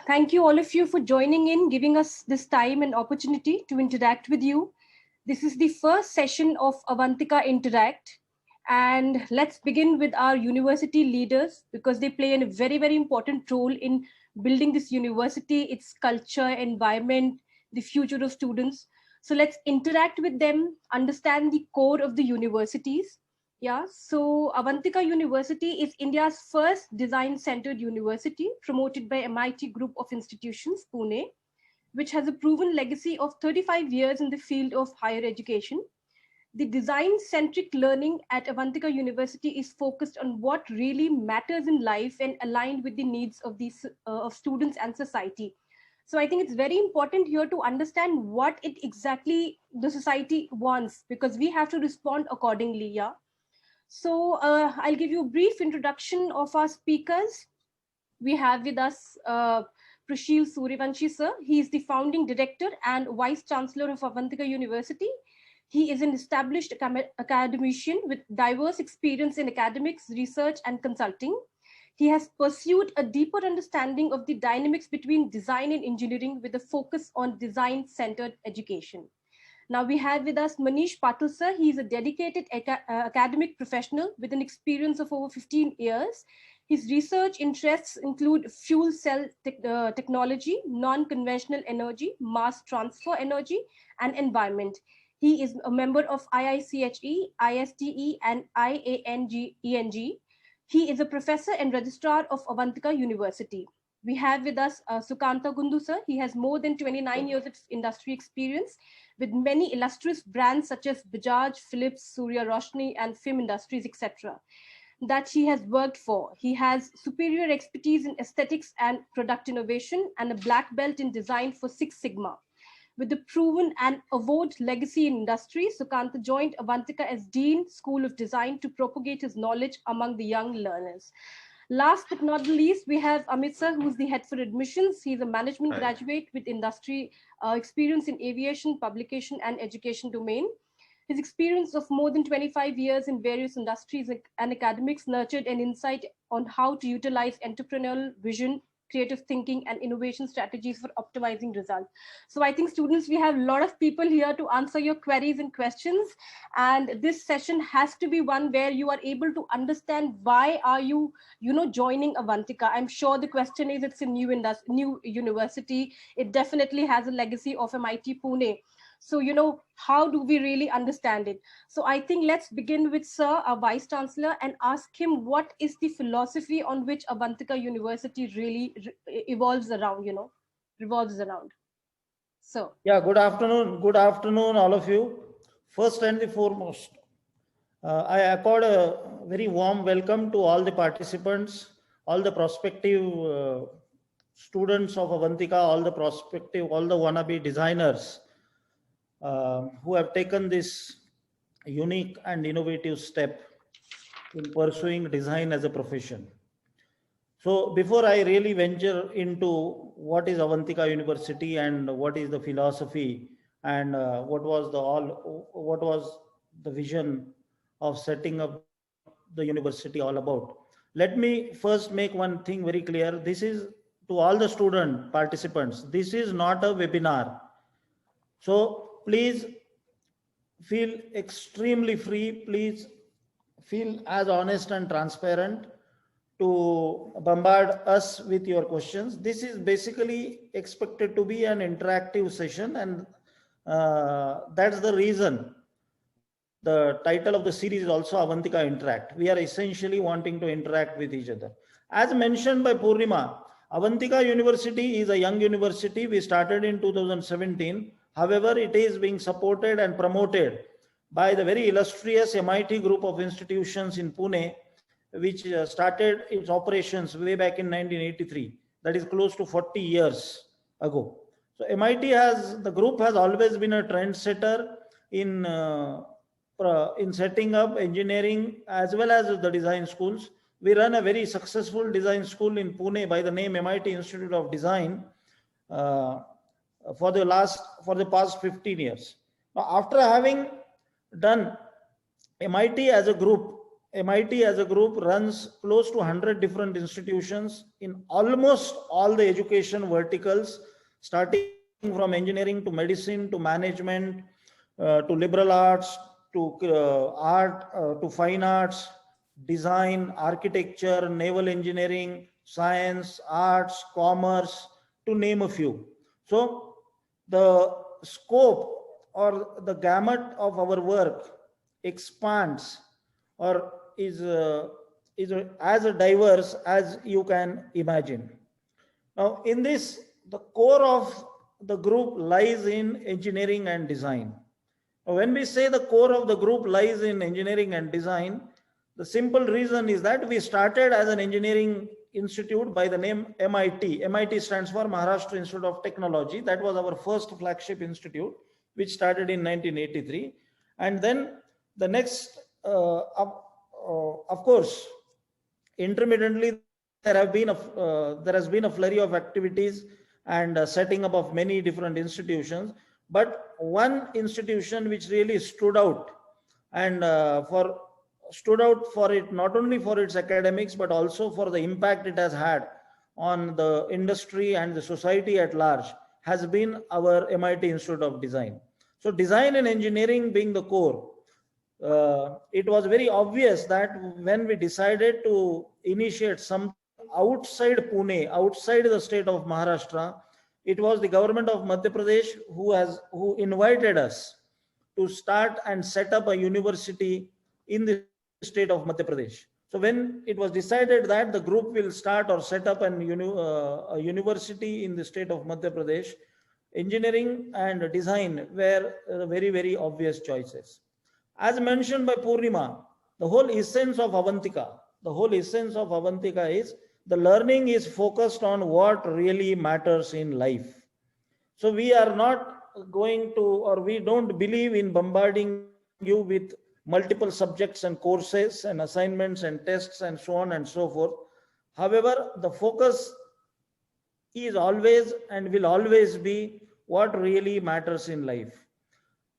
thank you all of you for joining in, giving us this time and opportunity to interact with you. This is the first session of Avantika Interact. And let's begin with our university leaders because they play a very, very important role in building this university, its culture, environment, the future of students. So let's interact with them, understand the core of the universities. Yeah, so Avantika University is India's first design-centered university promoted by MIT Group of Institutions, Pune, which has a proven legacy of 35 years in the field of higher education. The design-centric learning at Avantika University is focused on what really matters in life and aligned with the needs of these of students and society. So I think it's very important here to understand what it exactly the society wants because we have to respond accordingly. Yeah. So I'll give you a brief introduction of our speakers. We have with us Prashil Suryavanshi sir. He is the founding director and vice chancellor of Avantika University. He is an established academician with diverse experience in academics, research, and consulting. He has pursued a deeper understanding of the dynamics between design and engineering with a focus on design-centered education. Now we have with us Manish Patil sir. He is a dedicated academic professional with an experience of over 15 years. His research interests include fuel cell technology, non-conventional energy, mass transfer energy, and environment. He is a member of IICHE, ISTE, and IANG. He is a professor and registrar of Avantika University. We have with us Sukanta Gundu sir. He has more than 29 years of industry experience with many illustrious brands such as Bajaj, Philips, Surya Roshni, and film industries, etc. that he has worked for. He has superior expertise in aesthetics and product innovation and a black belt in design for Six Sigma. With a proven and award legacy in industry, Sukanta joined Avantika as Dean, School of Design, to propagate his knowledge among the young learners. Last but not the least, we have Amit sir, who's the head for admissions. He's a management graduate with industry experience in aviation, publication, and education domain. His experience of more than 25 years in various industries and academics nurtured an insight on how to utilize entrepreneurial vision, creative thinking, and innovation strategies for optimizing results. So I think students, we have a lot of people here to answer your queries and questions. And this session has to be one where you are able to understand why are you, joining Avantika. I'm sure the question is it's a new university. It definitely has a legacy of MIT Pune. So, how do we really understand it? So I think let's begin with Sir, our Vice Chancellor, and ask him what is the philosophy on which Avantika University really evolves around, revolves around. So. Yeah, good afternoon. Good afternoon, all of you. First and the foremost, I accord a very warm welcome to all the participants, all the prospective students of Avantika, all the wannabe designers who have taken this unique and innovative step in pursuing design as a profession. So before I really venture into what is Avantika University and what is the philosophy and what was the vision of setting up the university all about, let me first make one thing very clear. This is to all the student participants. This is not a webinar. So please feel extremely free. Please feel as honest and transparent to bombard us with your questions. This is basically expected to be an interactive session, and that's the reason the title of the series is also Avantika Interact. We are essentially wanting to interact with each other. As mentioned by Purnima, Avantika University is a young university. We started in 2017. However, it is being supported and promoted by the very illustrious MIT Group of Institutions in Pune, which started its operations way back in 1983. That is close to 40 years ago. So the group has always been a trendsetter in setting up engineering as well as the design schools. We run a very successful design school in Pune by the name MIT Institute of Design for the past 15 years. Now, after having done MIT as a group, MIT as a group runs close to 100 different institutions in almost all the education verticals, starting from engineering to medicine to management to liberal arts to art to fine arts, design, architecture, naval engineering, science, arts, commerce, to name a few. So the scope or the gamut of our work expands or is as diverse as you can imagine. Now, in this, the core of the group lies in engineering and design. Now, when we say the core of the group lies in engineering and design, the simple reason is that we started as an engineering institute by the name MIT. MIT stands for Maharashtra Institute of Technology. That was our first flagship institute, which started in 1983. And then the next, of course, intermittently there has been a flurry of activities and setting up of many different institutions, but one institution which really stood out and stood out for it, not only for its academics but also for the impact it has had on the industry and the society at large, has been our MIT Institute of Design. So design and engineering being the core, it was very obvious that when we decided to initiate something outside Pune, outside the state of Maharashtra, it was the government of Madhya Pradesh who invited us to start and set up a university in the state of Madhya Pradesh. So when it was decided that the group will start or set up a university in the state of Madhya Pradesh, engineering and design were very, very obvious choices. As mentioned by Purnima, the whole essence of Avantika, is the learning is focused on what really matters in life. So we are not going to, or we don't believe in bombarding you with multiple subjects and courses and assignments and tests and so on and so forth. However, the focus is always and will always be what really matters in life.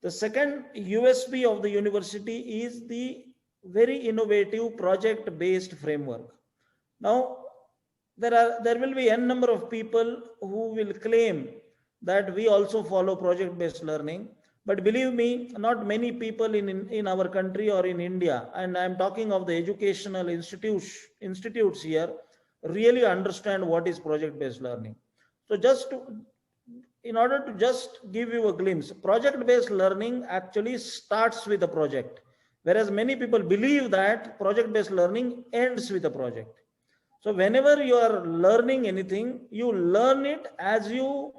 The second USP of the university is the very innovative project-based framework. Now, there will be n number of people who will claim that we also follow project-based learning. But believe me, not many people in our country or in India, and I'm talking of the educational institutes here, really understand what is project-based learning. So in order to just give you a glimpse, project-based learning actually starts with a project, whereas many people believe that project-based learning ends with a project. So whenever you are learning anything, you learn it as you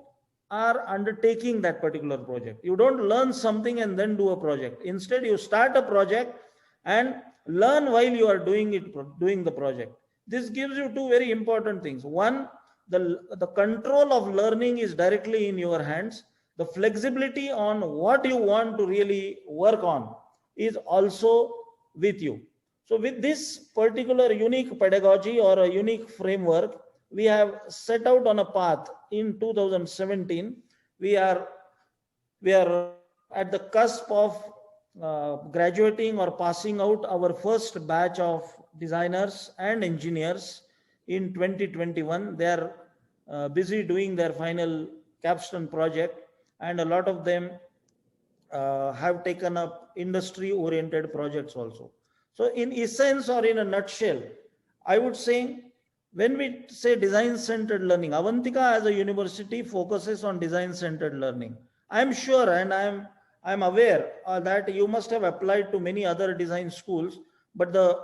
are undertaking that particular project. You don't learn something and then do a project. Instead, you start a project and learn while you are doing the project. This gives you two very important things. One, the control of learning is directly in your hands. The flexibility on what you want to really work on is also with you. So with this particular unique pedagogy or a unique framework, we have set out on a path in 2017. We are at the cusp of graduating or passing out our first batch of designers and engineers in 2021. They are busy doing their final capstone project, and a lot of them have taken up industry-oriented projects also. So in essence or in a nutshell, I would say when we say design-centered learning, Avantika as a university focuses on design-centered learning. I'm sure and I'm aware that you must have applied to many other design schools, but the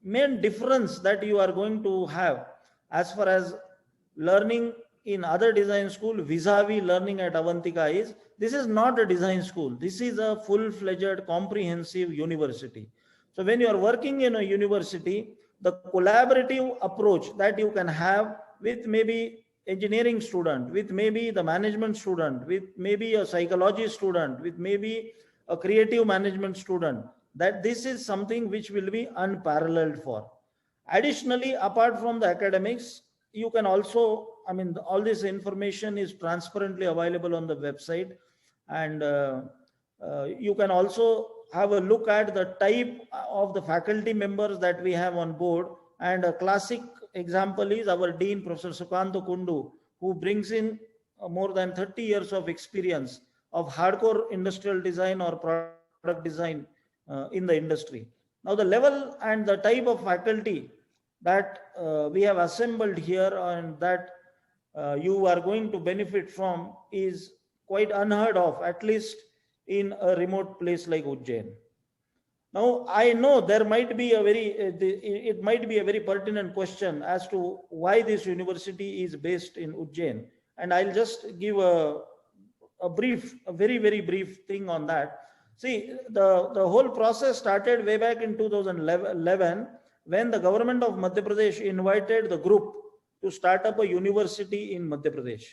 main difference that you are going to have as far as learning in other design school vis-a-vis learning at Avantika is, this is not a design school. This is a full-fledged comprehensive university. So when you are working in a university, the collaborative approach that you can have with maybe engineering student, with maybe the management student, with maybe a psychology student, with maybe a creative management student, that this is something which will be unparalleled for. Additionally, apart from the academics, you can also, I mean, all this information is transparently available on the website, and you can also have a look at the type of the faculty members that we have on board. And a classic example is our Dean, Professor Sukanta Kundu, who brings in more than 30 years of experience of hardcore industrial design or product design in the industry. Now, the level and the type of faculty that we have assembled here and that you are going to benefit from is quite unheard of, at least in a remote place like Ujjain. Now, I know there might be it might be a very pertinent question as to why this university is based in Ujjain. And I'll just give a very, very brief thing on that. See, the whole process started way back in 2011 when the government of Madhya Pradesh invited the group to start up a university in Madhya Pradesh.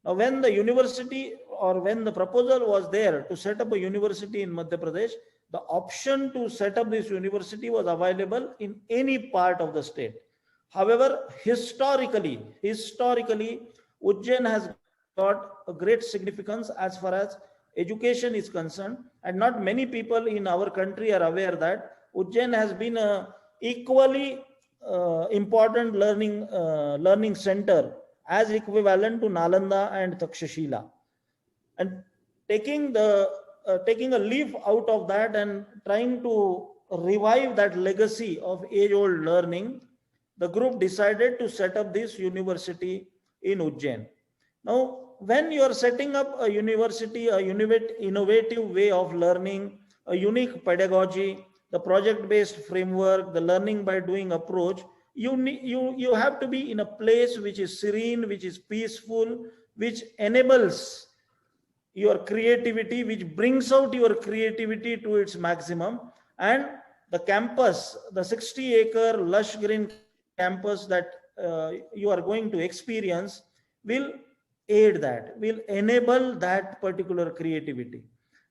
Now, when the university or when the proposal was there to set up a university in Madhya Pradesh, the option to set up this university was available in any part of the state. However, historically, Ujjain has got a great significance as far as education is concerned, and not many people in our country are aware that Ujjain has been a equally important learning center as equivalent to Nalanda and Takshashila. And taking a leaf out of that and trying to revive that legacy of age-old learning, the group decided to set up this university in Ujjain. Now, when you are setting up a university, a innovative way of learning, a unique pedagogy, the project-based framework, the learning by doing approach, you have to be in a place which is serene, which is peaceful, which enables your creativity, which brings out your creativity to its maximum. And the campus, the 60-acre lush green campus that you are going to experience will aid that, will enable that particular creativity.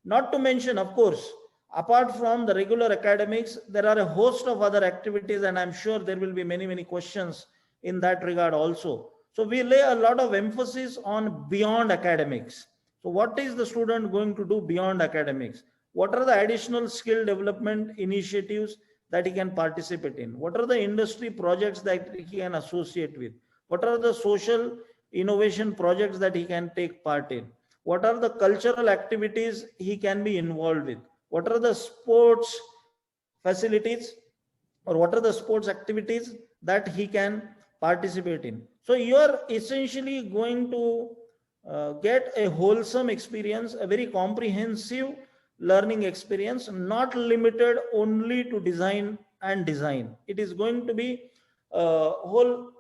Not to mention, of course, apart from the regular academics, there are a host of other activities, and I'm sure there will be many, many questions in that regard also. So we lay a lot of emphasis on beyond academics. So what is the student going to do beyond academics? What are the additional skill development initiatives that he can participate in? What are the industry projects that he can associate with? What are the social innovation projects that he can take part in? What are the cultural activities he can be involved with? What are the sports facilities or what are the sports activities that he can participate in? So you are essentially going to get a wholesome experience, a very comprehensive learning experience, not limited only to design and design. It is going to be a whole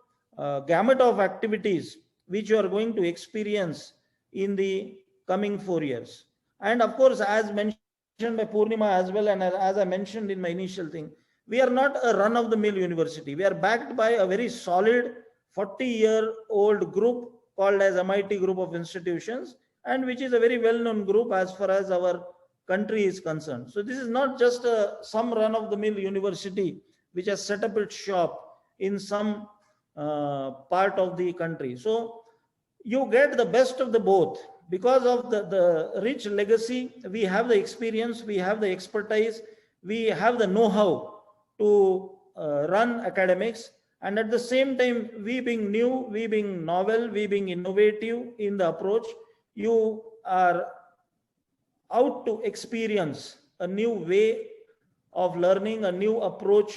gamut of activities which you are going to experience in the coming 4 years. And of course, as mentioned by Purnima as well, and as I mentioned in my initial thing, we are not a run-of-the-mill university. We are backed by a very solid 40-year-old group called as MIT Group of Institutions, and which is a very well-known group as far as our country is concerned. So this is not just some run-of-the-mill university which has set up its shop in some part of the country. So you get the best of the both. Because of the rich legacy, we have the experience, we have the expertise, we have the know-how to run academics. And at the same time, we being new, we being novel, we being innovative in the approach, you are out to experience a new way of learning, a new approach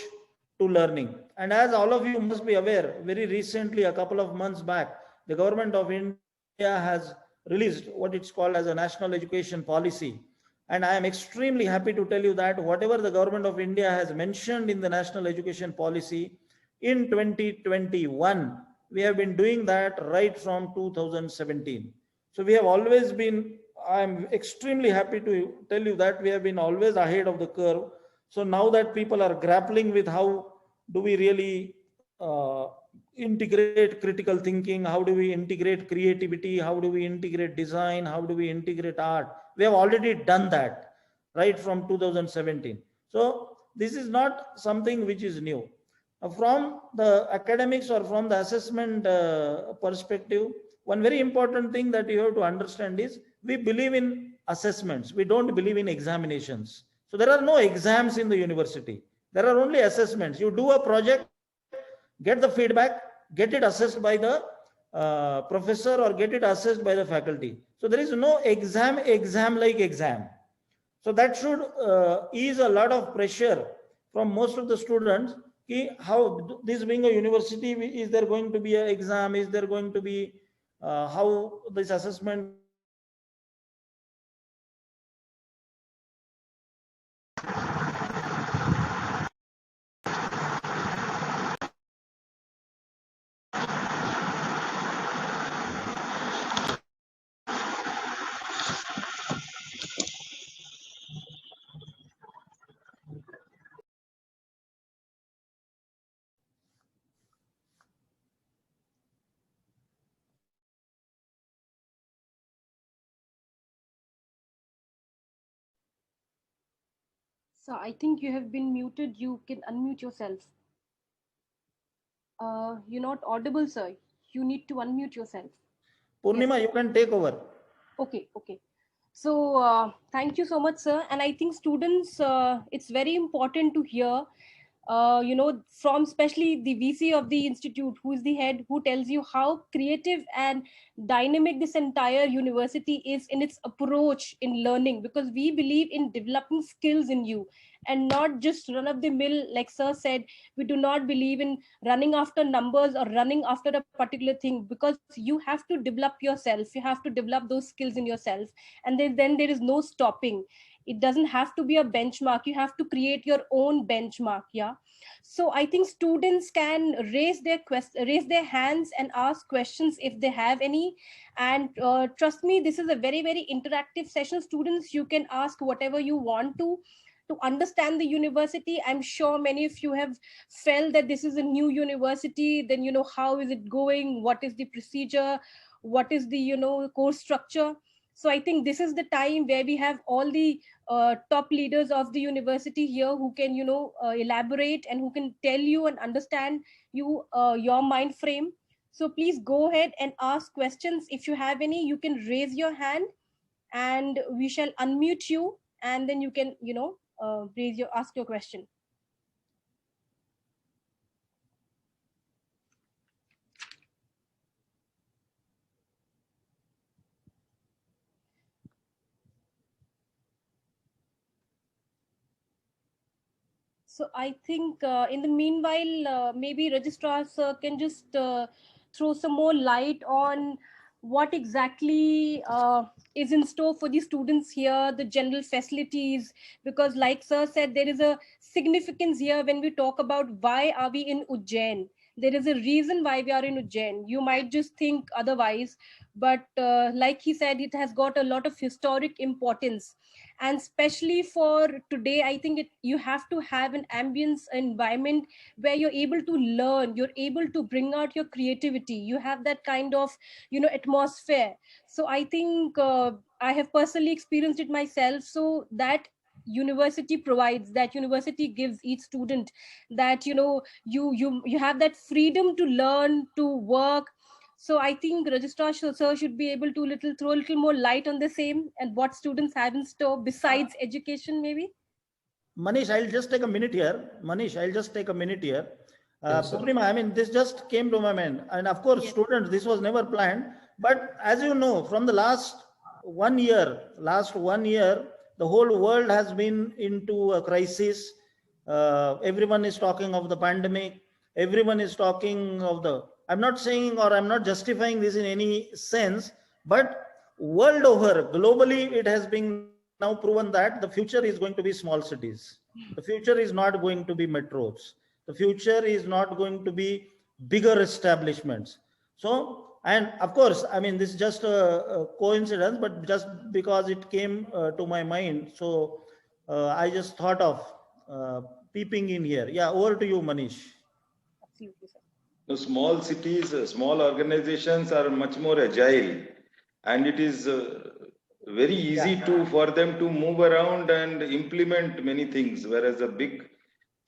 to learning. And as all of you must be aware, very recently, a couple of months back, the government of India has released what it's called as a national education policy. And I am extremely happy to tell you that whatever the government of India has mentioned in the national education policy in 2021, we have been doing that right from 2017. So we have always been, I'm extremely happy to tell you that we have been always ahead of the curve. So now that people are grappling with how do we really integrate critical thinking, how do we integrate creativity, how do we integrate design, how do we integrate art, we have already done that right from 2017. So this is not something which is new. From the academics or from the assessment perspective, one very important thing that you have to understand is we believe in assessments. We don't believe in examinations. So there are no exams in the university. There are only assessments. You do a project, get the feedback, get it assessed by the professor or get it assessed by the faculty. So there is no exam like exam. So that should ease a lot of pressure from most of the students. How this being a university, is there going to be an exam? Is there going to be how this assessment? So I think you have been muted. You can unmute yourself. You're not audible, sir. You need to unmute yourself. Purnima, Yes. you can take over. Okay, okay. So thank you so much, sir. And I think students, it's very important to hear, from especially the VC of the institute, who is the head, who tells you how creative and dynamic this entire university is in its approach in learning, because we believe in developing skills in you and not just run of the mill. Like sir said, we do not believe in running after numbers or running after a particular thing, because you have to develop yourself. You have to develop those skills in yourself, and then there is no stopping. It doesn't have to be a benchmark. You have to create your own benchmark. Yeah. So I think students can raise their hands and ask questions if they have any. And trust me, this is a very, very interactive session. Students, you can ask whatever you want to understand the university. I'm sure many of you have felt that this is a new university. Then, how is it going? What is the procedure? What is the, course structure? So I think this is the time where we have all the top leaders of the university here who can, elaborate and who can tell you and understand you, your mind frame. So please go ahead and ask questions. If you have any, you can raise your hand and we shall unmute you, and then you can, ask your question. So I think in the meanwhile, maybe registrars can just throw some more light on what exactly is in store for the students here, the general facilities, because like sir said, there is a significance here when we talk about why are we in Ujjain. There is a reason why we are in Ujjain. You might just think otherwise, but like he said, it has got a lot of historic importance. And especially for today, I think you have to have an ambience environment where you're able to learn, you're able to bring out your creativity, you have that kind of atmosphere. So I think I have personally experienced it myself. So that university provides, that university gives each student that you have that freedom to learn, to work. So I think registrar sir should be able to throw a little more light on the same and what students have in store besides education, maybe. Manish, I'll just take a minute here. Manish, I'll just take a minute here. Yes, sir. Purnima, I mean, this just came to my mind. And of course, Yes. students, this was never planned. But as you know, from the last 1 year, the whole world has been into a crisis. Everyone is talking of the pandemic. Everyone is talking of the, I'm not saying or I'm not justifying this in any sense, but world over, globally, it has been now proven that the future is going to be small cities. The future is not going to be metros. The future is not going to be bigger establishments. So, and of course, I mean, this is just a coincidence, but just because it came to my mind. So I just thought of peeping in here. Yeah, over to you, Manish. Absolutely, sir. The small cities, small organizations are much more agile, and it is very easy for them to move around and implement many things. Whereas the big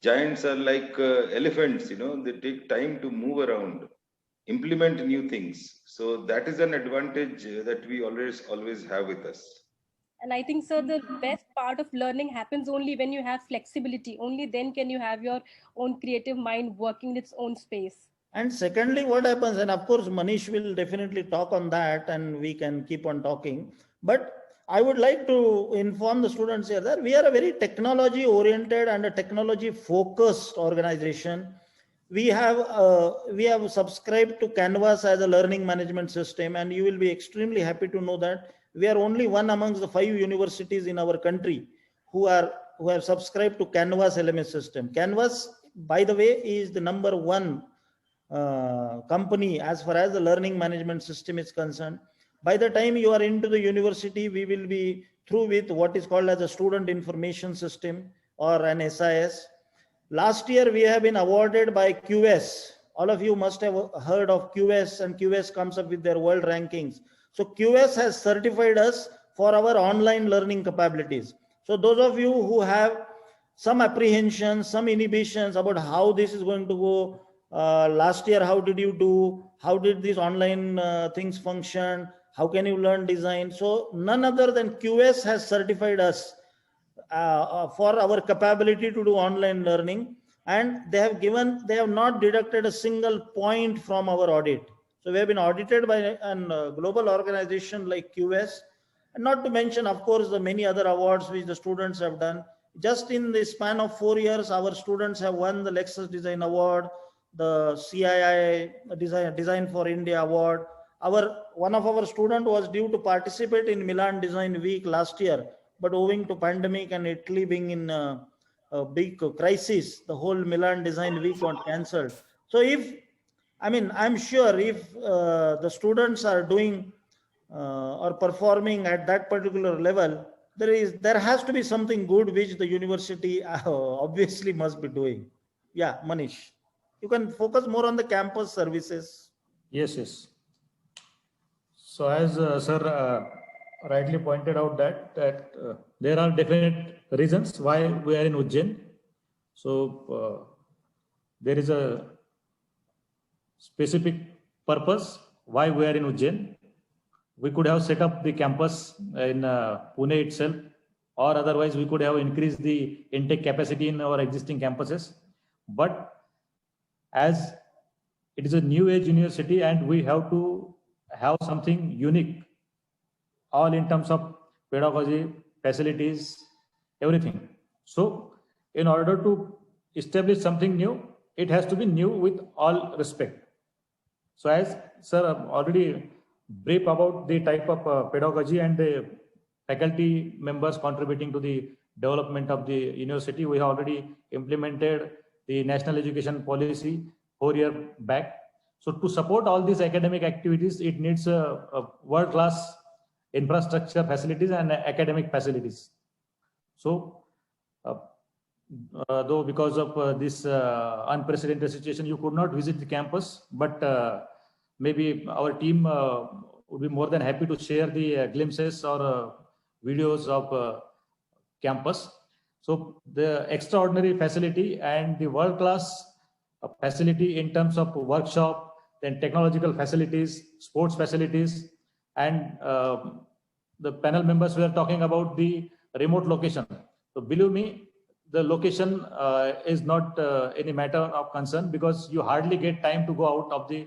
giants are like elephants, they take time to move around, implement new things. So that is an advantage that we always have with us. And I think, sir, the best part part of learning happens only when you have flexibility. Only then can you have your own creative mind working in its own space. And secondly, what happens, and of course, Manish will definitely talk on that and we can keep on talking. But I would like to inform the students here that we are a very technology oriented and a technology focused organization. We have subscribed to Canvas as a learning management system, and you will be extremely happy to know that we are only one amongst the 5 universities in our country who have subscribed to Canvas LMS system. Canvas, by the way, is the number one company as far as the learning management system is concerned. By the time you are into the university, we will be through with what is called as a student information system or an SIS. Last year, we have been awarded by QS. All of you must have heard of QS, and QS comes up with their world rankings. So QS has certified us for our online learning capabilities. So those of you who have some apprehensions, some inhibitions about how this is going to go, last year, how did you do? How did these online things function? How can you learn design? So none other than QS has certified us for our capability to do online learning, and they have not deducted a single point from our audit. So we have been audited by a global organization like QS, and not to mention, of course, the many other awards which the students have done. Just in the span of 4 years, our students have won the Lexus Design Award, the CII Design for India Award. One of our students was due to participate in Milan Design Week last year, but owing to pandemic and Italy being in a big crisis, the whole Milan Design Week got cancelled. So I'm sure if the students are doing or performing at that particular level, there has to be something good which the university obviously must be doing. Yeah, Manish, you can focus more on the campus services. Yes. So as sir rightly pointed out that there are definite reasons why we are in Ujjain. So there is a specific purpose why we are in Ujjain. We could have set up the campus in Pune itself, or otherwise we could have increased the intake capacity in our existing campuses. But as it is a new age university and we have to have something unique, all in terms of pedagogy, facilities, everything. So in order to establish something new, it has to be new with all respect. So as sir already brief about the type of pedagogy and the faculty members contributing to the development of the university, we have already implemented the National Education Policy 4 years back. So to support all these academic activities, it needs a world-class infrastructure facilities and academic facilities. So though because of this unprecedented situation, you could not visit the campus, but maybe our team would be more than happy to share the glimpses or videos of campus. So the extraordinary facility and the world-class facility in terms of workshop, then technological facilities, sports facilities, and the panel members were talking about the remote location. So believe me, the location is not any matter of concern, because you hardly get time to go out of the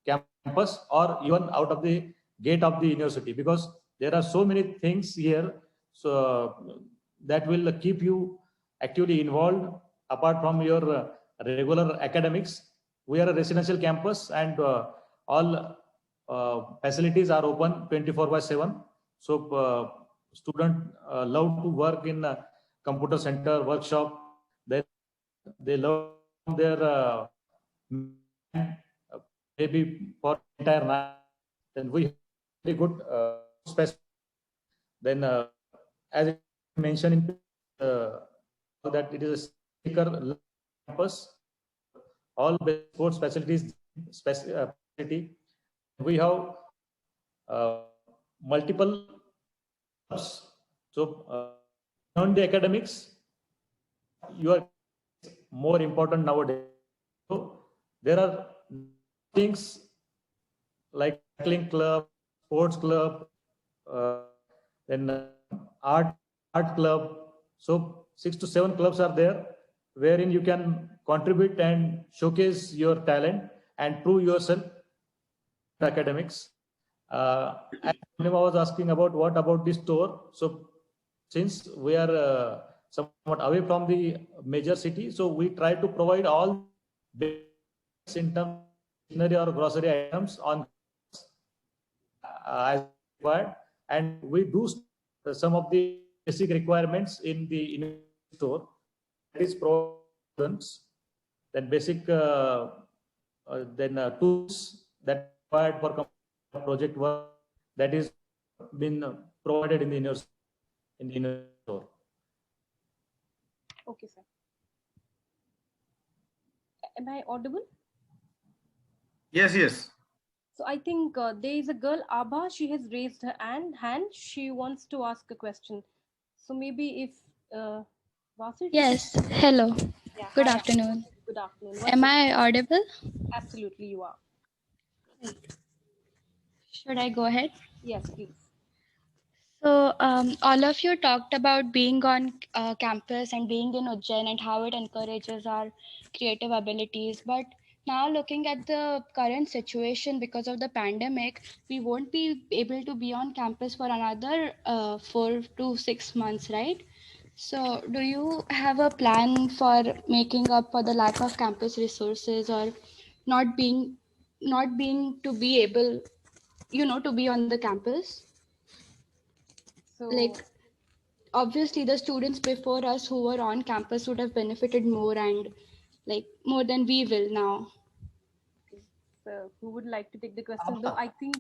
campus or even out of the gate of the university, because there are so many things here so that will keep you actively involved apart from your regular academics. We are a residential campus, and all facilities are open 24/7. So students love to work in computer center, workshop. They love their maybe for entire night. Then we have very good space. Then as I mentioned in that it is a speaker campus, all sports facilities, facility. We have multiple clubs. So beyond the academics, you are more important nowadays. So there are things like cycling club, sports club, then art art club. So 6 to 7 clubs are there, wherein you can contribute and showcase your talent and prove yourself in academics. And Purnima was asking about what about the store. So since we are somewhat away from the major city, so we try to provide all basics in terms of stationery or grocery items on as required, and we do some of the basic requirements in the store. That is students, then basic tools that required for project work, that is been provided in the inner store. Okay, sir. Am I audible? Yes, yes. So I think there is a girl, Abha. She has raised her hand. She wants to ask a question. So maybe if Vasu, if you Yes, hello. could- yeah, Good hi, Abha. afternoon. Good afternoon. Am I audible? Absolutely, you are. Should I go ahead? Yes, please. So, all of you talked about being on campus and being in Ujjain and how it encourages our creative abilities. But now, looking at the current situation because of the pandemic, we won't be able to be on campus for another 4 to 6 months, right? So, do you have a plan for making up for the lack of campus resources or not being to be able, to be on the campus? So Like, obviously the students before us who were on campus would have benefited more and like more than we will now. who would like to take the question? Though I think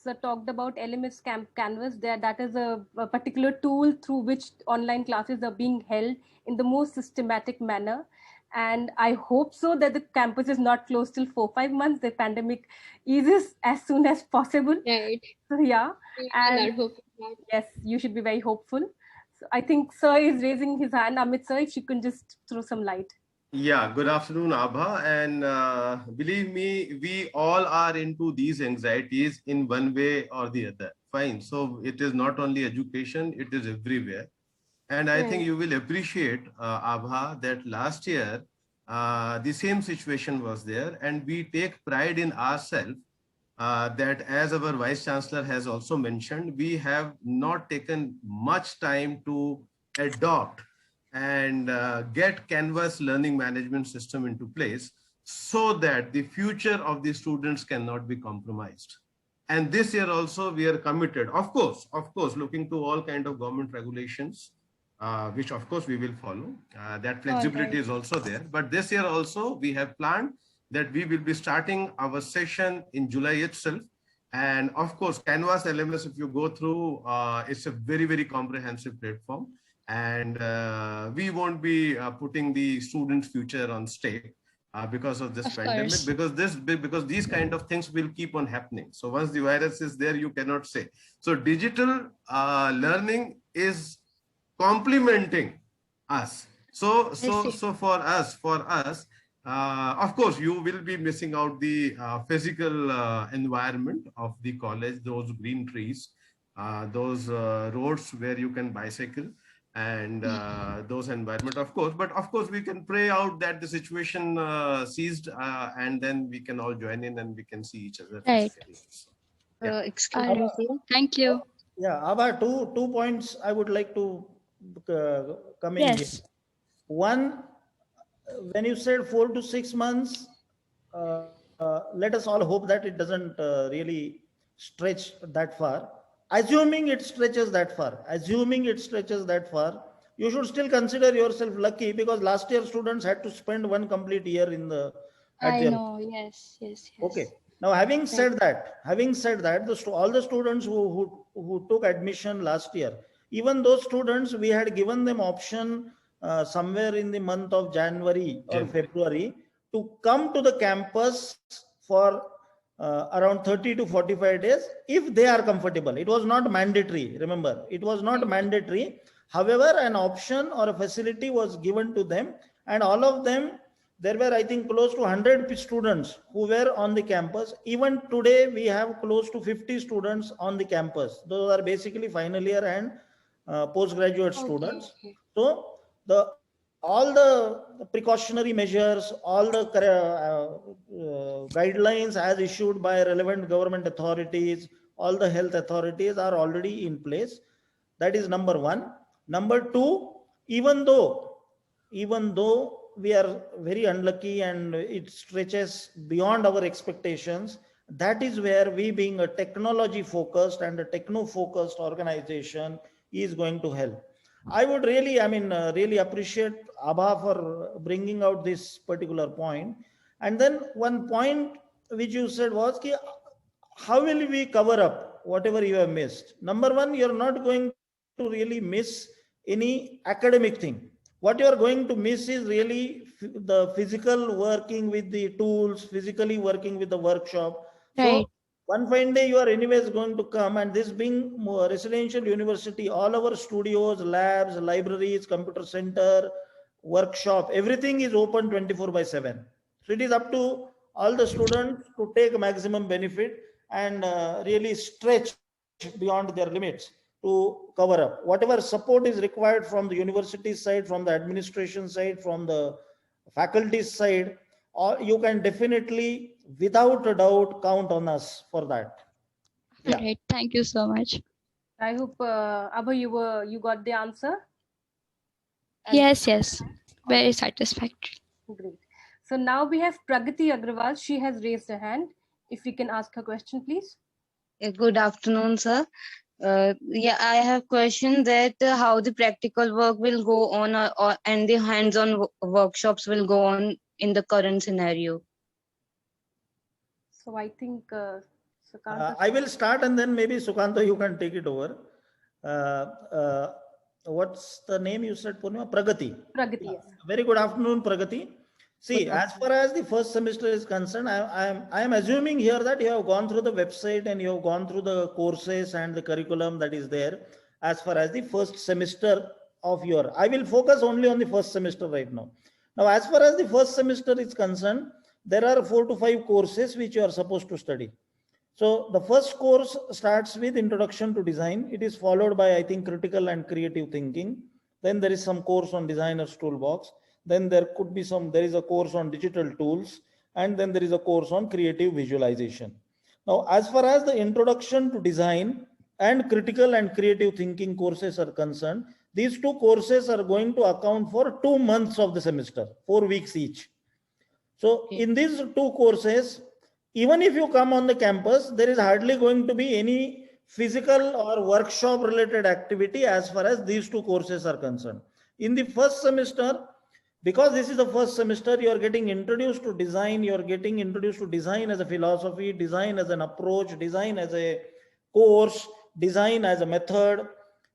Sir talked about LMS Canvas. There, that is a particular tool through which online classes are being held in the most systematic manner. And I hope so that the campus is not closed till 4-5 months. The pandemic eases as soon as possible. Right. So yeah, and And yes, you should be very hopeful. So I think Sir is raising his hand. Amit Sir, if you can just throw some light. Yeah, good afternoon, Abha. And believe me, we all are into these anxieties in one way or the other. Fine. So it is not only education, it is everywhere. And I think you will appreciate, Abha, that last year, the same situation was there. And we take pride in ourselves that, as our Vice Chancellor has also mentioned, we have not taken much time to adopt and get Canvas learning management system into place so that the future of the students cannot be compromised. And this year also we are committed, of course, looking to all kind of government regulations, which of course we will follow. That flexibility is also there. But this year also we have planned that we will be starting our session in July itself. And of course, Canvas LMS, if you go through, it's a very, very comprehensive platform. And we won't be putting the students' future on stake because of this pandemic, because these kind of things will keep on happening. So once the virus is there, you cannot say. So digital learning is complementing us. So for us, of course, you will be missing out the physical environment of the college, those green trees, those roads where you can bicycle, and those environment, of course. But of course, we can pray out that the situation ceased, and then we can all join in and we can see each other. Right. Yeah. Excuse me. Thank you. Yeah, Abha, two points I would like to come in here. One, when you said 4 to 6 months, let us all hope that it doesn't really stretch that far. Assuming it stretches that far, you should still consider yourself lucky, because last year students had to spend one complete year in the. I know. Yes. Okay. Now, having said that, all the students who took admission last year, even those students, we had given them option somewhere in the month of January or February to come to the campus for around 30 to 45 days if they are comfortable. It was not mandatory. Remember, it was not mandatory. However, an option or a facility was given to them, and all of them, there were, I think, close to 100 students who were on the campus. Even today, we have close to 50 students on the campus. Those are basically final year and postgraduate Okay, students. okay. So all the precautionary measures, all the guidelines as issued by relevant government authorities, all the health authorities are already in place. That is number one. Number two, even though we are very unlucky and it stretches beyond our expectations, that is where we, being a technology focused and a techno focused organization, is going to help. I would really, really appreciate Abha for bringing out this particular point. And then one point which you said was, how will we cover up whatever you have missed? Number one, you're not going to really miss any academic thing. What you are going to miss is really the physical working with the tools, physically working with the workshop. Right. So one fine day you are anyways going to come, and this being a residential university, all our studios, labs, libraries, computer center, workshop, everything is open 24/7. So it is up to all the students to take maximum benefit and really stretch beyond their limits to cover up whatever support is required from the university side, from the administration side, from the faculty side, or you can definitely, without a doubt, count on us for that. All Yeah. right. Thank you so much. I hope Abha, you got the answer. And- Yes. Very satisfactory. Great. So now we have Pragati Agrawal. She has raised her hand. If we can ask her question, please. Good afternoon, sir. Yeah, I have question that how the practical work will go on and the hands-on workshops will go on in the current scenario. So I think Sukanta. I will start and then maybe Sukanta, you can take it over. What's the name you said, Purnima? Pragati. Pragati, yes. Very good afternoon, Pragati. See, as far as the first semester is concerned, I am assuming here that you have gone through the website and you have gone through the courses and the curriculum that is there as far as the first semester of your. I will focus only on the first semester right now. Now, as far as the first semester is concerned, there are 4 to 5 courses which you are supposed to study. So the first course starts with Introduction to Design. It is followed by, I think, Critical and Creative Thinking. Then there is some course on Designer's Toolbox. Then there is a course on Digital Tools. And then there is a course on Creative Visualization. Now, as far as the Introduction to Design and Critical and Creative Thinking courses are concerned, these 2 courses are going to account for 2 months of the semester, 4 weeks each. So in these 2 courses, even if you come on the campus, there is hardly going to be any physical or workshop related activity as far as these 2 courses are concerned. In the first semester, because this is the first semester, you are getting introduced to design, you are getting introduced to design as a philosophy, design as an approach, design as a course, design as a method,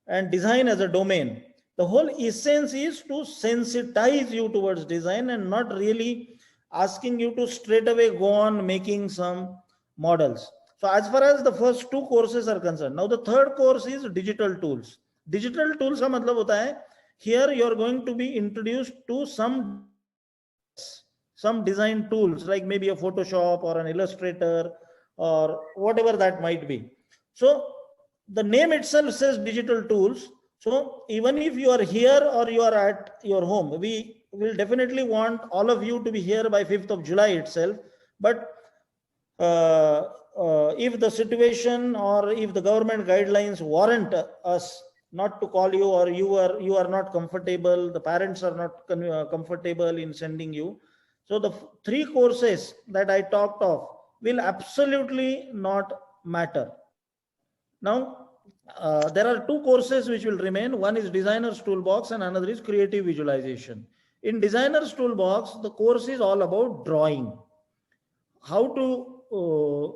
and design as a domain. The whole essence is to sensitize you towards design and not really asking you to straight away go on making some models. So as far as the first 2 courses are concerned, now the third course is Digital Tools. Digital Tools ka matlab hota hai, here you are going to be introduced to some design tools like maybe a Photoshop or an Illustrator or whatever that might be. So the name itself says Digital Tools. So even if you are here or you are at your home, we will definitely want all of you to be here by 5th of July itself. But if the situation or if the government guidelines warrant us not to call you, or you are not comfortable, the parents are not comfortable in sending you, so the 3 courses that I talked of will absolutely not matter. Now, there are 2 courses which will remain. One is Designer's Toolbox and another is Creative Visualization. In Designer's Toolbox, the course is all about drawing. How to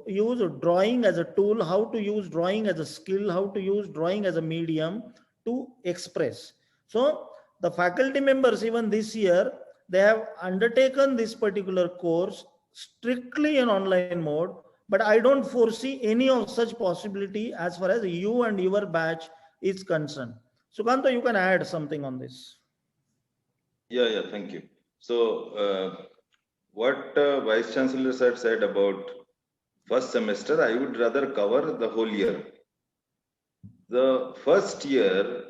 use drawing as a tool, how to use drawing as a skill, how to use drawing as a medium to express. So the faculty members, even this year, they have undertaken this particular course strictly in online mode. But I don't foresee any of such possibility as far as you and your batch is concerned. Sukanta, you can add something on this. Yeah, thank you. So what Vice Chancellor said about first semester, I would rather cover the whole year. The first year,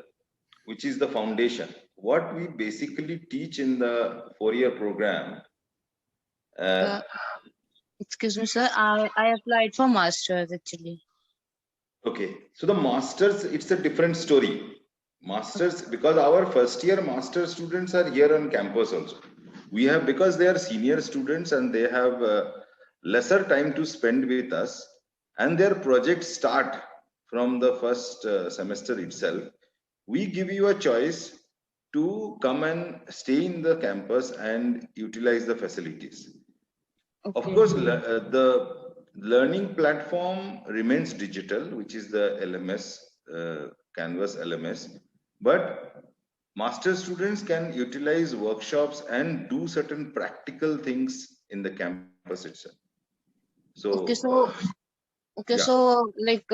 which is the foundation. What we basically teach in the 4-year program. Excuse me, sir. I applied for masters actually. Okay, so the masters, it's a different story. Masters, because our first year master students are here on campus also. We have, because they are senior students and they have lesser time to spend with us, and their projects start from the first semester itself. We give you a choice to come and stay in the campus and utilize the facilities. Okay. Of course, the learning platform remains digital, which is the LMS, Canvas LMS, but master students can utilize workshops and do certain practical things in the campus itself. So, Okay, yeah. so like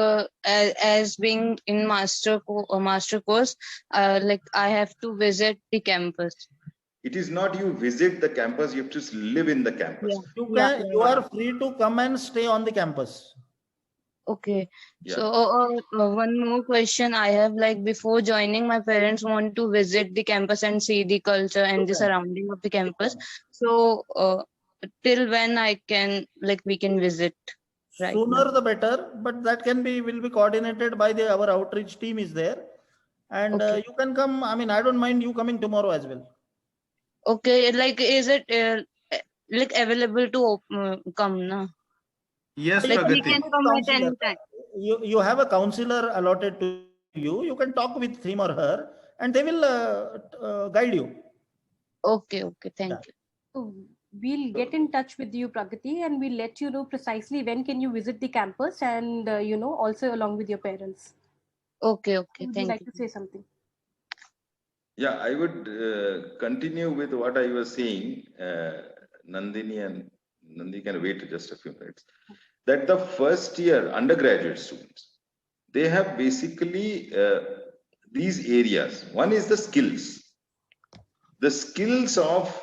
as being in master course, like I have to visit the campus. It is not you visit the campus, you have to live in the campus. Yeah. You are free to come and stay on the campus. Okay. Yeah. So one more question I have, like before joining, my parents want to visit the campus and see the culture and the Okay. surrounding of the campus. So till when I can, like we can visit? Right Sooner now. the better, but that will be coordinated by our outreach team is there, and Okay. you can come. I mean, I don't mind you coming tomorrow as well. Okay, like is it like available to come now? Yes, Like we Pragati. can come at any time. You have a counselor allotted to you. You can talk with him or her, and they will guide you. Okay, thank Yeah. you. So we'll get in touch with you, Pragati, and we'll let you know precisely when can you visit the campus, and also along with your parents. Okay, Would you thank like you. to say something? Yeah, I would continue with what I was saying. Nandini and Nandi can wait just a few minutes. That the first year undergraduate students, they have basically these areas. One is the skills of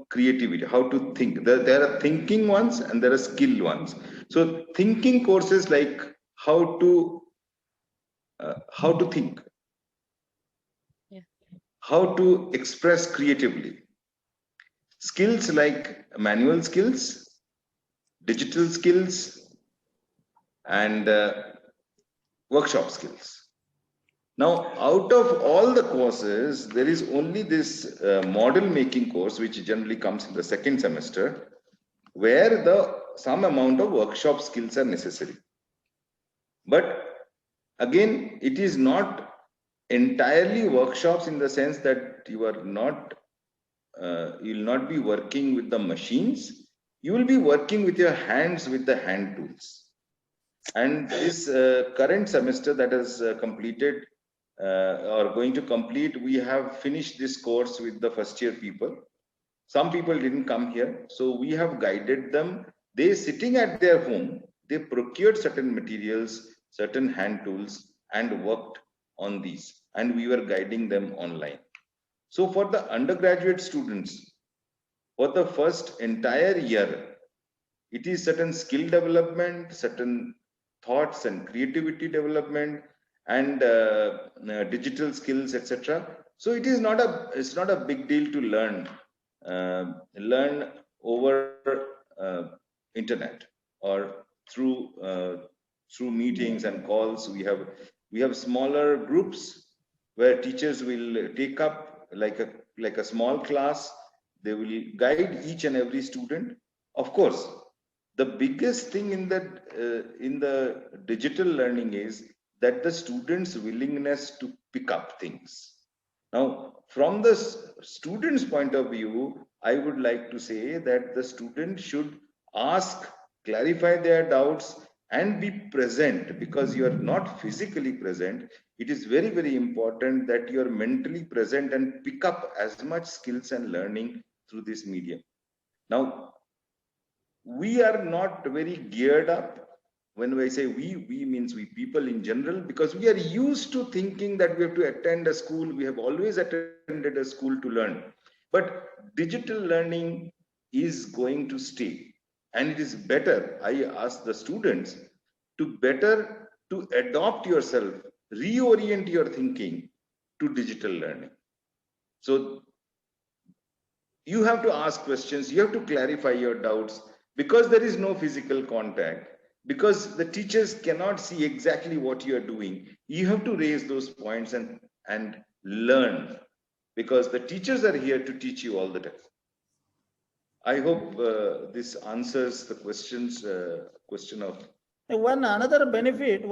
creativity, how to think. There are thinking ones and there are skill ones. So thinking courses like how to think, how to express creatively. Skills like manual skills, digital skills, and workshop skills. Now, out of all the courses, there is only this model making course, which generally comes in the second semester, where some amount of workshop skills are necessary. But again, it is not entirely workshops in the sense that you will not be working with the machines. You will be working with your hands, with the hand tools. And this current semester that has completed or going to complete, we have finished this course with the first year people. Some people didn't come here, so we have guided them. They sitting at their home, they procured certain materials, certain hand tools, and worked on these, and we were guiding them online. So for the undergraduate students, for the first entire year, it is certain skill development, certain thoughts and creativity development, and digital skills, etc. So it's not a big deal to learn over internet or through meetings and calls. We have smaller groups where teachers will take up like a small class. They will guide each and every student. Of course, the biggest thing in the digital learning is that the students' willingness to pick up things. Now, from the student's point of view, I would like to say that the student should ask, clarify their doubts, and be present, because you are not physically present. It is very, very important that you are mentally present and pick up as much skills and learning through this medium. Now, we are not very geared up. When I say we means we people in general, because we are used to thinking that we have to attend a school. We have always attended a school to learn, but digital learning is going to stay, and it is better, I ask the students, to adopt yourself, reorient your thinking, to digital learning. So you have to ask questions, you have to clarify your doubts, because there is no physical contact, because the teachers cannot see exactly what you are doing. You have to raise those points and learn, because the teachers are here to teach you all the time. I hope this answers the question of. One another benefit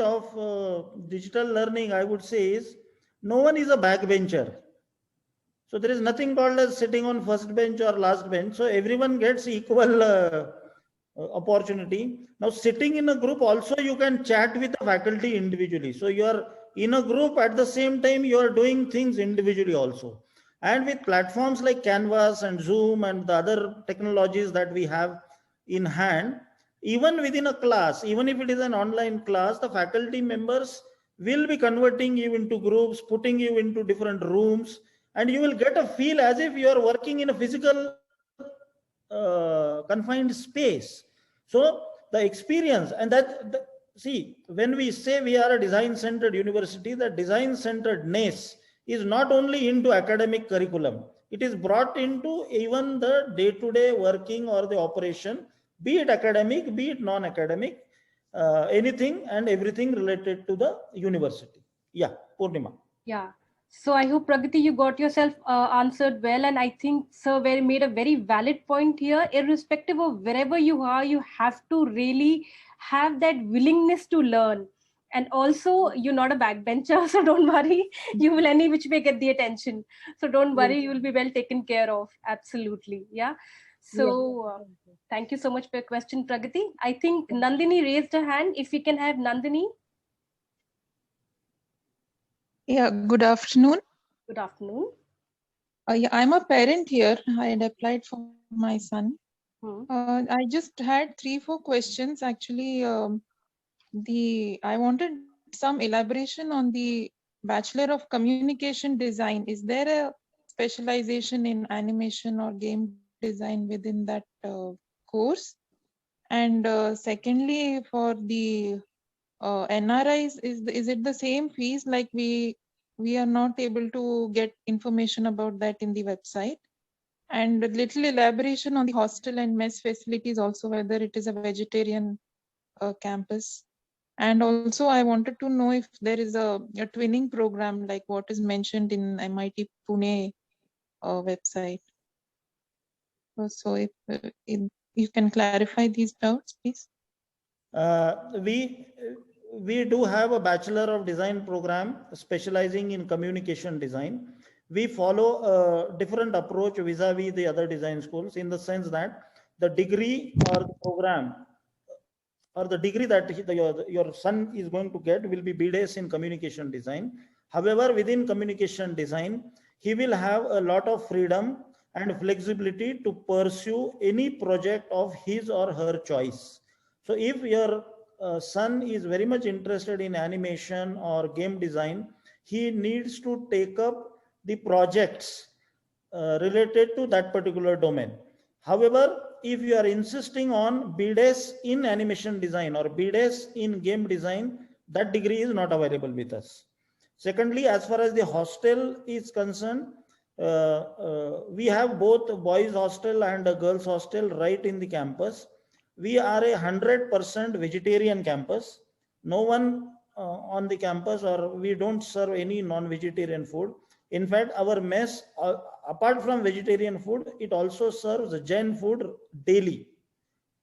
of digital learning, I would say, is no one is a backbencher. So there is nothing called as sitting on first bench or last bench. So everyone gets equal opportunity. Now, sitting in a group also, you can chat with the faculty individually. So you are in a group, at the same time you are doing things individually also. And with platforms like Canvas and Zoom and the other technologies that we have in hand, even within a class, even if it is an online class, the faculty members will be converting you into groups, putting you into different rooms, and you will get a feel as if you are working in a physical confined space. So the experience, and see, when we say we are a design-centered university, the design-centeredness is not only into academic curriculum. It is brought into even the day-to-day working or the operation, be it academic, be it non-academic, anything and everything related to the university. Yeah, Purnima. Yeah. So I hope, Pragati, you got yourself answered well. And I think Sir made a very valid point here. Irrespective of wherever you are, you have to really have that willingness to learn. And also, you're not a backbencher, so don't worry. You will any which way get the attention. So don't worry, you will be well taken care of. Absolutely. Yeah. So thank you so much for your question, Pragati. I think Nandini raised her hand. If we can have Nandini. Yeah, good afternoon. Good afternoon. Yeah, I'm a parent here. I had applied for my son. I just had 3-4 questions. Actually, I wanted some elaboration on the Bachelor of Communication Design. Is there a specialization in animation or game design within that course? And secondly, for the NRIs, is it the same fees? Like we are not able to get information about that in the website. And a little elaboration on the hostel and mess facilities also, whether it is a vegetarian campus. And also I wanted to know if there is a twinning program like what is mentioned in MIT Pune website. So if you can clarify these doubts, please. We do have a Bachelor of Design program specializing in communication design. We follow a different approach vis-a-vis the other design schools, in the sense that the degree or the program or the degree that your son is going to get will be BDes in communication design. However, within communication design, he will have a lot of freedom and flexibility to pursue any project of his or her choice. So if your son is very much interested in animation or game design, he needs to take up the projects related to that particular domain. However, if you are insisting on BDes in animation design or BDes in game design, that degree is not available with us. Secondly, as far as the hostel is concerned, we have both a boys hostel and a girls hostel right in the campus. We are a 100% vegetarian campus. No one on the campus, or we don't serve any non-vegetarian food. In fact, our mess, apart from vegetarian food, it also serves Jain food daily.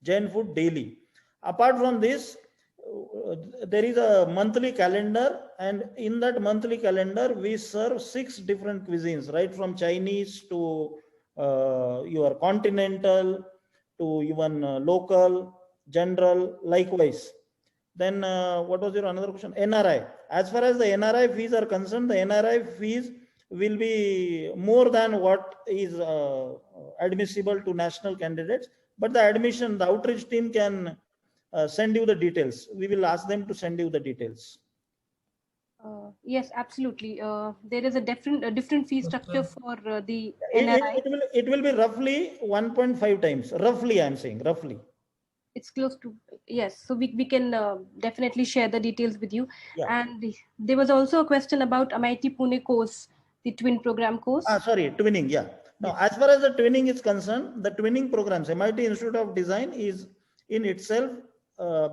Jain food daily. Apart from this, there is a monthly calendar, and in that monthly calendar, we serve 6 different cuisines, right from Chinese to your continental, to even local, general, likewise. Then what was your another question? NRI. As far as the NRI fees are concerned, the NRI fees will be more than what is admissible to national candidates. But the outreach team can send you the details. We will ask them to send you the details. Yes, absolutely. There is a different fee structure for the NRI. It will be roughly 1.5 times. Roughly, I'm saying roughly. It's close to, yes. So we can definitely share the details with you. Yeah. And there was also a question about MIT Pune course, the twin program course. Sorry, twinning. Yeah. Now, as far as the twinning is concerned, the twinning programs, MIT Institute of Design is in itself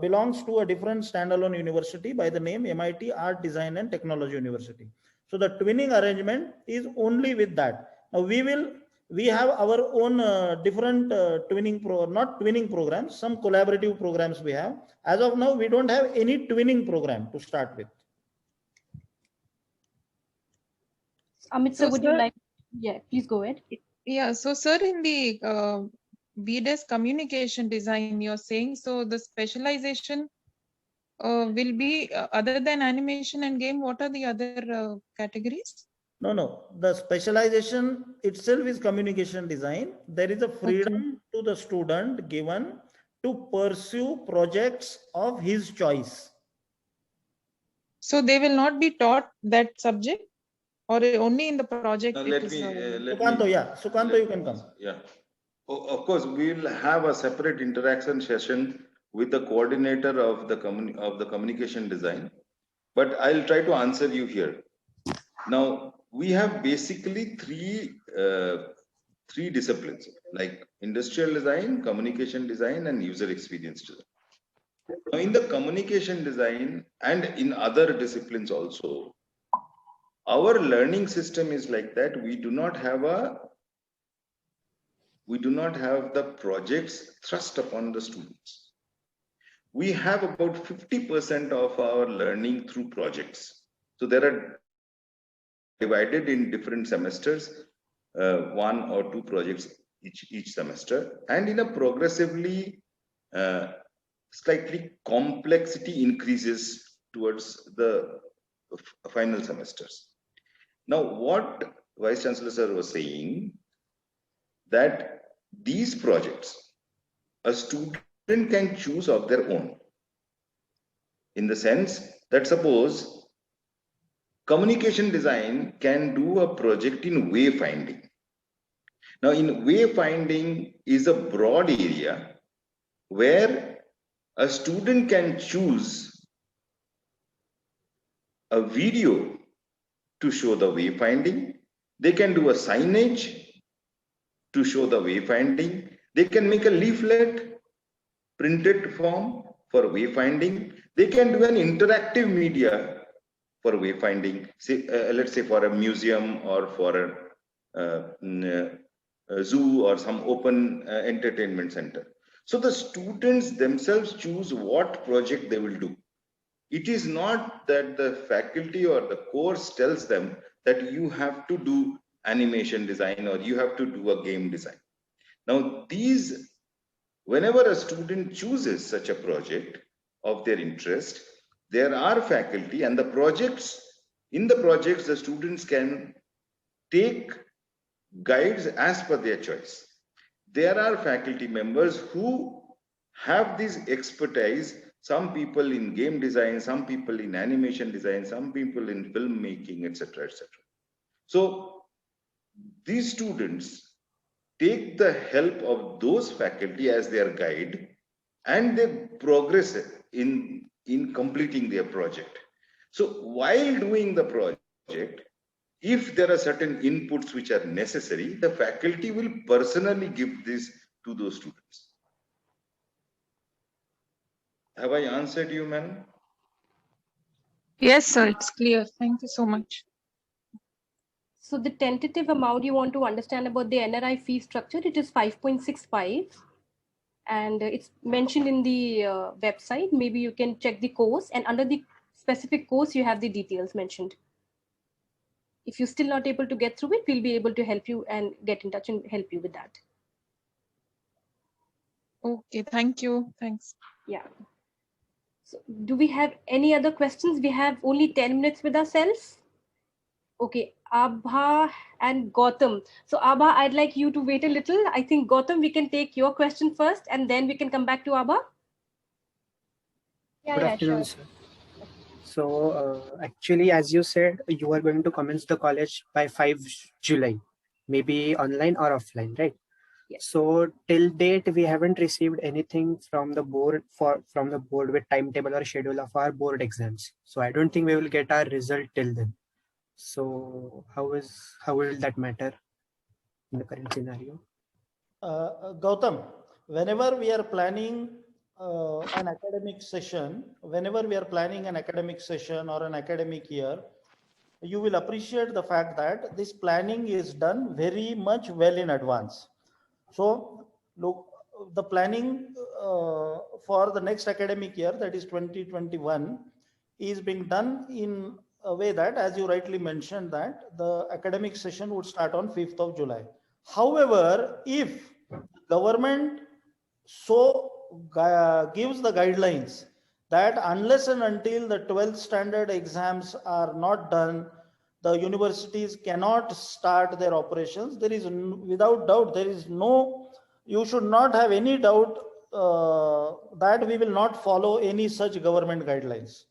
belongs to a different standalone university by the name MIT Art, Design and Technology University. So the twinning arrangement is only with that. Now we have our own different not twinning programs, some collaborative programs we have. As of now, we don't have any twinning program to start with. Amit, So, sir, would you like? Yeah, please go ahead. Yeah, so sir, in the BDES communication design, you're saying, so the specialization will be other than animation and game, what are the other categories? No. The specialization itself is communication design. There is a freedom to the student given to pursue projects of his choice. So they will not be taught that subject, or only in the project? Sukanto, you can come. Yeah. Of course, we'll have a separate interaction session with the coordinator of the communication design, but I'll try to answer you here. Now, we have basically three disciplines, like industrial design, communication design, and user experience design. Now, in the communication design and in other disciplines also, our learning system is like that. We do not have the projects thrust upon the students. We have about 50% of our learning through projects. So there are divided in different semesters, 1 or 2 projects each semester, and in a progressively slightly complexity increases towards the final semesters. Now, what Vice Chancellor sir was saying, that these projects a student can choose of their own, in the sense that suppose communication design can do a project in wayfinding. Now, in wayfinding is a broad area where a student can choose a video to show the wayfinding. They can do a signage to show the wayfinding. They can make a leaflet, printed form for wayfinding. They can do an interactive media for wayfinding, say, let's say for a museum or for a zoo or some open entertainment center. So the students themselves choose what project they will do. It is not that the faculty or the course tells them that you have to do animation design or you have to do a game design. Now, whenever a student chooses such a project of their interest, there are faculty, and in the projects, the students can take guides as per their choice. There are faculty members who have this expertise, some people in game design, some people in animation design, some people in filmmaking, etc., etc. So these students take the help of those faculty as their guide, and they progress in completing their project. So while doing the project, if there are certain inputs which are necessary, the faculty will personally give this to those students. Have I answered you, ma'am? Yes, sir, it's clear. Thank you so much. So the tentative amount you want to understand about the NRI fee structure, it is 5.65. And it's mentioned in the website. Maybe you can check the course, and under the specific course, you have the details mentioned. If you're still not able to get through it, we'll be able to help you and get in touch and help you with that. Okay, thank you. Thanks. Yeah. So do we have any other questions? We have only 10 minutes with ourselves. Okay, Abha and Gautam. So Abha, I'd like you to wait a little. I think Gautam, we can take your question first and then we can come back to Abha. Good afternoon, sir. So actually, as you said, you are going to commence the college by 5 July, maybe online or offline, right? Yes. So till date, we haven't received anything from the board with timetable or schedule of our board exams. So I don't think we will get our result till then. So how will that matter in the current scenario? Gautam, whenever we are planning an academic session, or an academic year, you will appreciate the fact that this planning is done very much well in advance. So look, the planning for the next academic year, that is 2021, is being done in a way that, as you rightly mentioned, that the academic session would start on 5th of July. However, if government so gives the guidelines that unless and until the 12th standard exams are not done, the universities cannot start their operations. There is without doubt, you should not have any doubt that we will not follow any such government guidelines.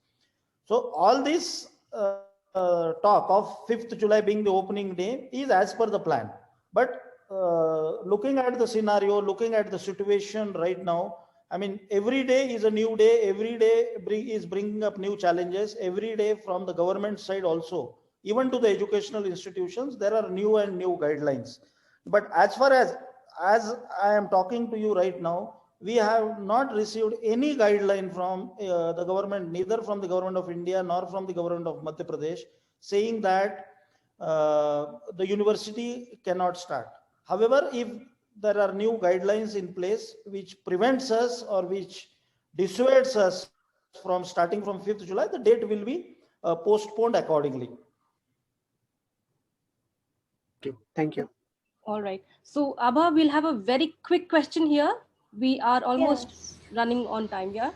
So all this talk of 5th July being the opening day is as per the plan. But looking at the scenario, looking at the situation right now, I mean, every day is a new day. Every day is bringing up new challenges. Every day from the government side also, even to the educational institutions, there are new and new guidelines. But as far as I am talking to you right now, we have not received any guideline from the government, neither from the government of India nor from the government of Madhya Pradesh, saying that the university cannot start. However, if there are new guidelines in place which prevents us or which dissuades us from starting from 5th July, the date will be postponed accordingly. Okay, thank you. All right. So Abha, we'll have a very quick question here. We are almost running on time, yeah?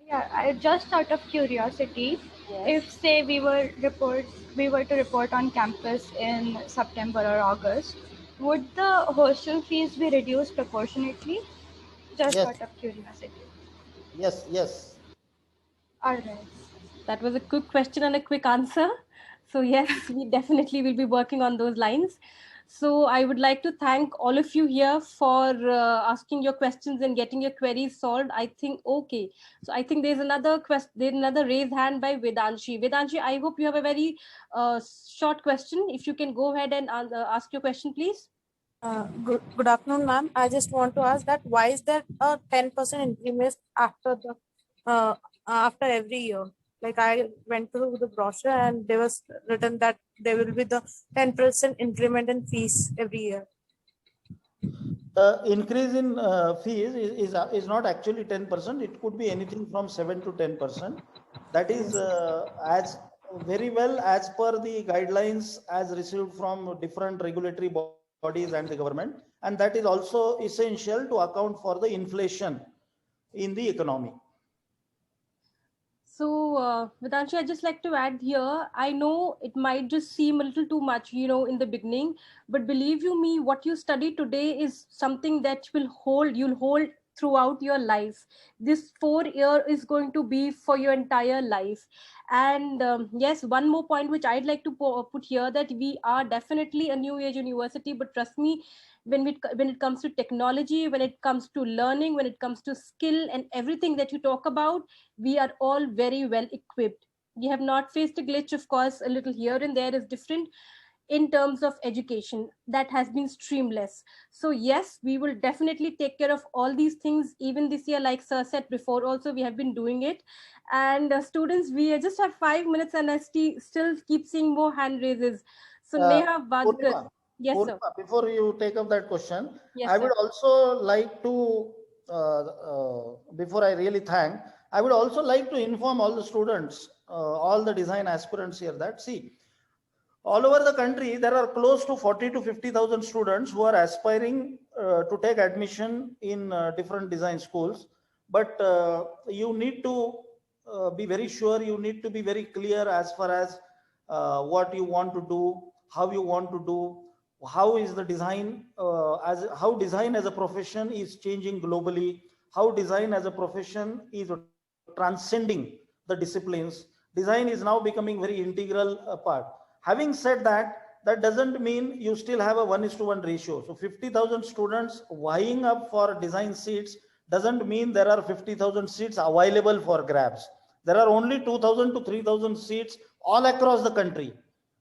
Yeah, just out of curiosity, if say we were to report on campus in September or August, would the hostel fees be reduced proportionately? Just out of curiosity. Yes. All right. That was a quick question and a quick answer. So yes, we definitely will be working on those lines. So I would like to thank all of you here for asking your questions and getting your queries solved. I think, okay. So I think there's another question, there's another raised hand by Vedanshi. Vedanshi, I hope you have a very short question. If you can go ahead and ask your question, please. Good afternoon, ma'am. I just want to ask that why is there a 10% increment after every year? Like I went through the brochure and there was written that there will be the 10% increment in fees every year. The increase in fees is not actually 10%. It could be anything from 7 to 10%. That is as very well as per the guidelines as received from different regulatory bodies and the government. And that is also essential to account for the inflation in the economy. So, Vedanshi, I'd just like to add here, I know it might just seem a little too much, in the beginning, but believe you me, what you study today is something that you'll hold throughout your life. This 4 year is going to be for your entire life. And yes, one more point which I'd like to put here, that we are definitely a new age university, but trust me, when it comes to technology, when it comes to learning, when it comes to skill and everything that you talk about, we are all very well equipped. We have not faced a glitch, of course, a little here and there is different in terms of education that has been streamless. So yes, we will definitely take care of all these things even this year. Like sir said before, also we have been doing it. And students, we just have 5 minutes and I still keep seeing more hand raises. So Neha Vadkar. Yes, sir. Before you take up that question, yes, I would also like to, before I really thank, I would also like to inform all the students, all the design aspirants here that, see, all over the country, there are close to 40 to 50,000 students who are aspiring to take admission in different design schools. But you need to be very sure, you need to be very clear as far as what you want to do, how you want to do, how is the design, how design as a profession is changing globally, how design as a profession is transcending the disciplines. Design is now becoming very integral part. Having said that, that doesn't mean you still have a 1:1 ratio. So 50,000 students vying up for design seats doesn't mean there are 50,000 seats available for grabs. There are only 2,000 to 3,000 seats all across the country.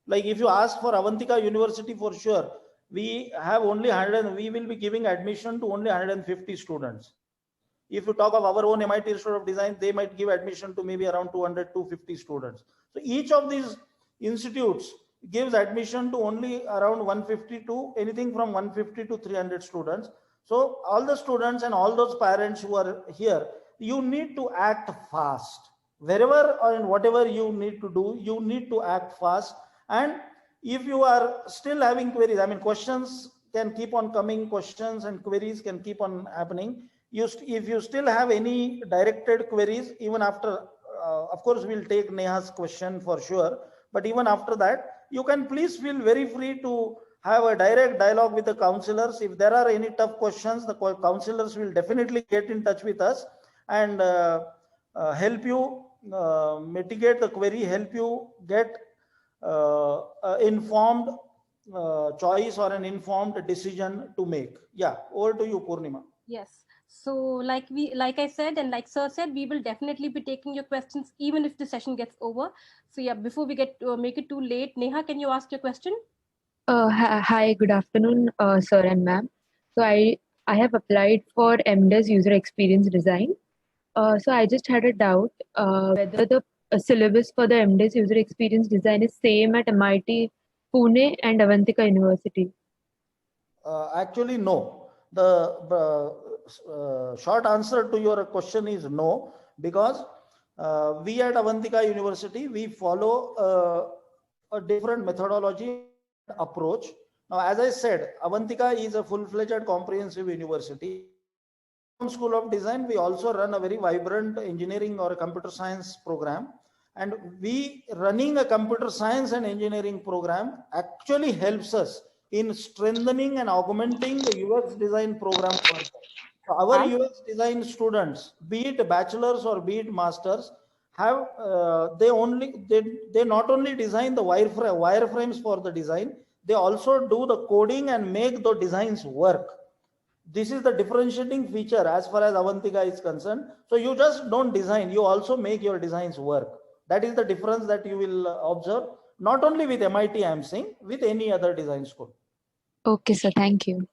Like if you ask for Avantika University, for sure, we have only 100, we will be giving admission to only 150 students. If you talk of our own MIT Institute of Design, they might give admission to maybe around 200, 250 students. So each of these institutes gives admission to only around 150 to anything from 150 to 300 students. So all the students and all those parents who are here, you need to act fast. Wherever or in whatever you need to do, you need to act fast. And if you are still having queries, I mean, questions can keep on coming, questions and queries can keep on happening. If you still have any directed queries, even after, of course, we'll take Neha's question for sure. But even after that, you can please feel very free to have a direct dialogue with the counselors. If there are any tough questions, the counselors will definitely get in touch with us and help you mitigate the query, help you get informed choice or an informed decision to make. Yeah, over to you, Purnima. Yes. So like I said, and like Sir said, we will definitely be taking your questions even if the session gets over. So yeah, before we get make it too late, Neha, can you ask your question? Hi, good afternoon, sir and ma'am. So I have applied for MDes User Experience Design. So I just had a doubt whether the syllabus for the MDes User Experience Design is same at MIT Pune and Avantika University. Actually, no. The short answer to your question is no, because we at Avantika University, we follow a different methodology approach. Now, as I said, Avantika is a full-fledged comprehensive university. School of Design, we also run a very vibrant engineering or a computer science program. And we running a computer science and engineering program actually helps us in strengthening and augmenting the UX design program further. So our UX design students, be it bachelors or be it masters, have they not only design the wireframes for the design, they also do the coding and make the designs work. This is the differentiating feature as far as Avantika is concerned. So you just don't design, you also make your designs work. That is the difference that you will observe, not only with MIT, I am saying, with any other design school. Okay, sir. Thank you.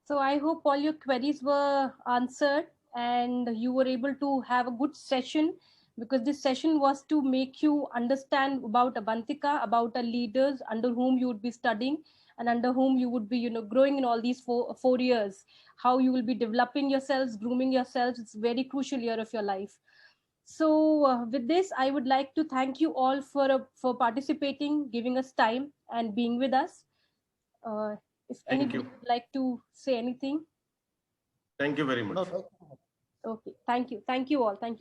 So I hope all your queries were answered and you were able to have a good session, because this session was to make you understand about Avantika, about the leaders under whom you would be studying and under whom you would be, growing in all these four years, how you will be developing yourselves, grooming yourselves. It's a very crucial year of your life. So with this, I would like to thank you all for participating, giving us time and being with us. If anybody would like to say anything. Thank you very much. Okay, thank you. Thank you all. Thank you.